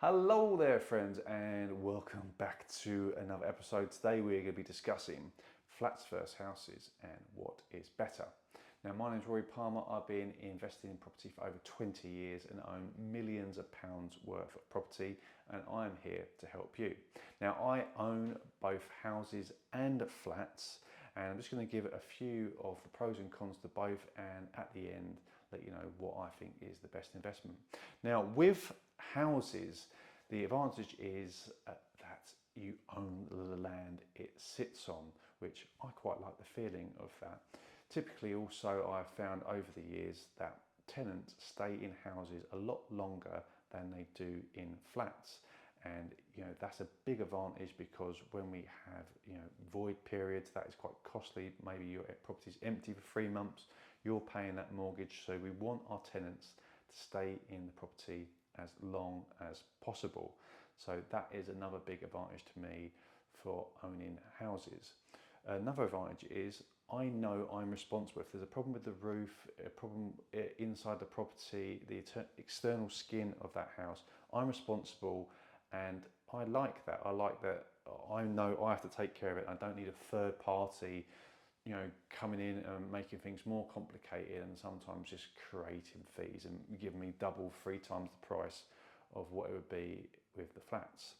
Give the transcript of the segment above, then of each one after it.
Hello there friends and welcome back to another episode. Today we're going to be discussing flats versus houses and what is better. Now my name is Rory Palmer. I've been investing in property for over 20 years and own millions of pounds worth of property, and I'm here to help you. Now I own both houses and flats, and I'm just going to give a few of the pros and cons to both, and at the end let you know what I think is the best investment. Now with houses, the advantage is that you own the land it sits on, which I quite like the feeling of that. Typically also I've found over the years that tenants stay in houses a lot longer than they do in flats. And that's a big advantage, because when we have void periods, that is quite costly. Maybe your property's empty for 3 months, you're paying that mortgage, so we want our tenants to stay in the property as long as possible. So that is another big advantage to me for owning houses. Another advantage is I know I'm responsible. If there's a problem with the roof, a problem inside the property, the external skin of that house, I'm responsible, and I like that. I like that I know I have to take care of it. I don't need a third party coming in and making things more complicated, and sometimes just creating fees and giving me double, 3 times the price of what it would be with the flats.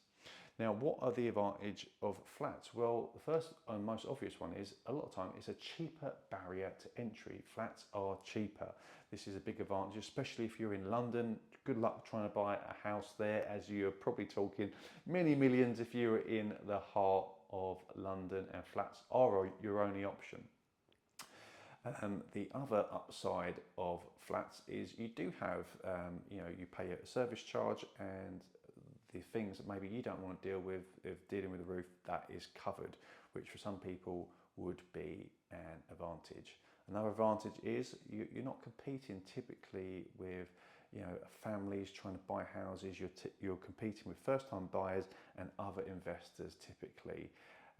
Now, what are the advantage of flats? Well, the first and most obvious one is a lot of time it's a cheaper barrier to entry. Flats are cheaper. This is a big advantage, especially if you're in London. Good luck trying to buy a house there, as you're probably talking many millions if you're in the heart of London, and flats are your only option. The other upside of flats is you do have, you pay a service charge, and the things that maybe you don't want to deal with, if dealing with the roof, that is covered, which for some people would be an advantage. Another advantage is you're not competing typically with families trying to buy houses. You're competing with first-time buyers and other investors typically,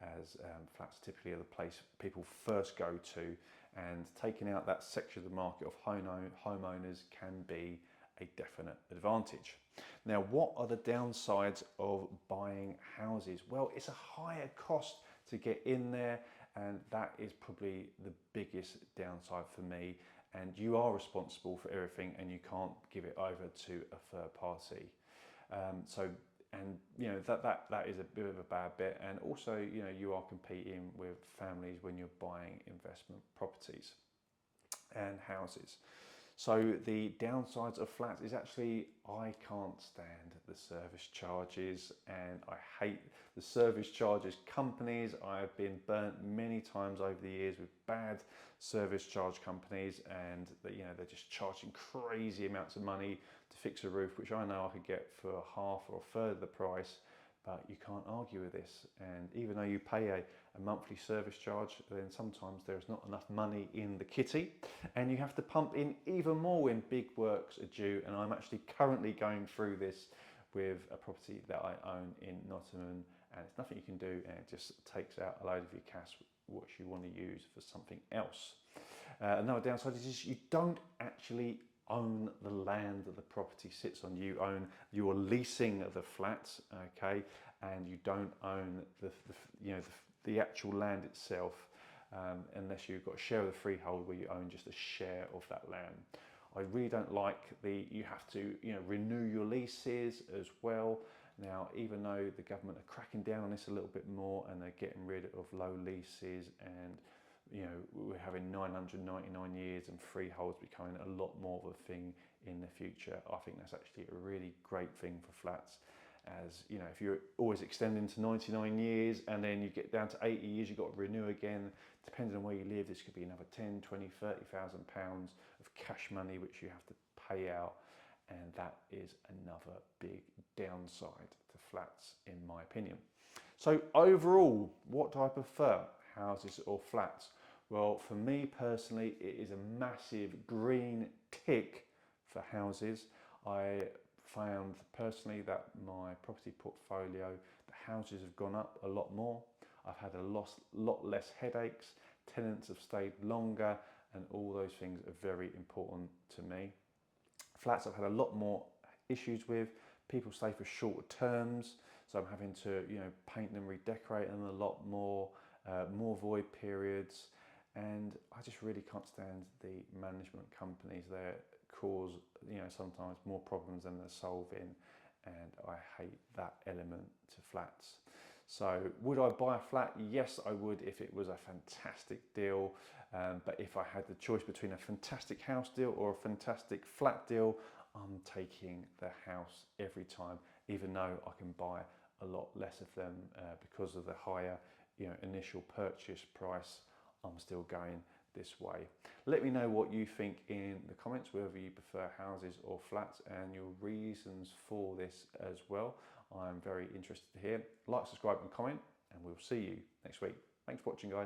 as flats typically are the place people first go to, and taking out that section of the market of homeowners can be a definite advantage. Now, what are the downsides of buying houses? Well, it's a higher cost to get in there, and that is probably the biggest downside for me. And you are responsible for everything, and you can't give it over to a third party. That is a bit of a bad bit. And also, you are competing with families when you're buying investment properties and houses. So the downsides of flats is actually I can't stand the service charges, and I hate the service charges companies. I have been burnt many times over the years with bad service charge companies, and they're just charging crazy amounts of money to fix a roof, which I know I could get for half or a third of the price. But you can't argue with this, and even though you pay a monthly service charge, then sometimes there's not enough money in the kitty, and you have to pump in even more when big works are due. And I'm actually currently going through this with a property that I own in Nottingham, and it's nothing you can do, and it just takes out a load of your cash which you want to use for something else. Another downside is you don't actually own the land that the property sits on. You're leasing the flats, okay, and you don't own the actual land itself, unless you've got a share of the freehold where you own just a share of that land. I really don't like you have to renew your leases as well. Now, even though the government are cracking down on this a little bit more, and they're getting rid of low leases, and we're having 999 years and freeholds becoming a lot more of a thing in the future, I think that's actually a really great thing for flats. As if you're always extending to 99 years and then you get down to 80 years, you've got to renew again. Depending on where you live, this could be another 10, 20, 30,000 pounds of cash money which you have to pay out, and that is another big downside to flats in my opinion. So overall, what do I prefer, houses or flats? Well, for me personally, it is a massive green tick for houses. I found personally that my property portfolio, the houses have gone up a lot more. I've had a lot less headaches, tenants have stayed longer, and all those things are very important to me. Flats I've had a lot more issues with, People stay for shorter terms, so I'm having to, you know, paint them, redecorate them a lot more, more void periods, and I just really can't stand the management companies that cause, you know, sometimes more problems than they're solving, and I hate that element to flats. So would I buy a flat? Yes, I would if it was a fantastic deal. But if I had the choice between a fantastic house deal or a fantastic flat deal, I'm taking the house every time, even though I can buy a lot less of them because of the higher, you know, initial purchase price. I'm still going this way. Let me know what you think in the comments, whether you prefer houses or flats, and your reasons for this as well. I'm very interested to hear. Like, subscribe and comment, and we'll see you next week. Thanks for watching, guys.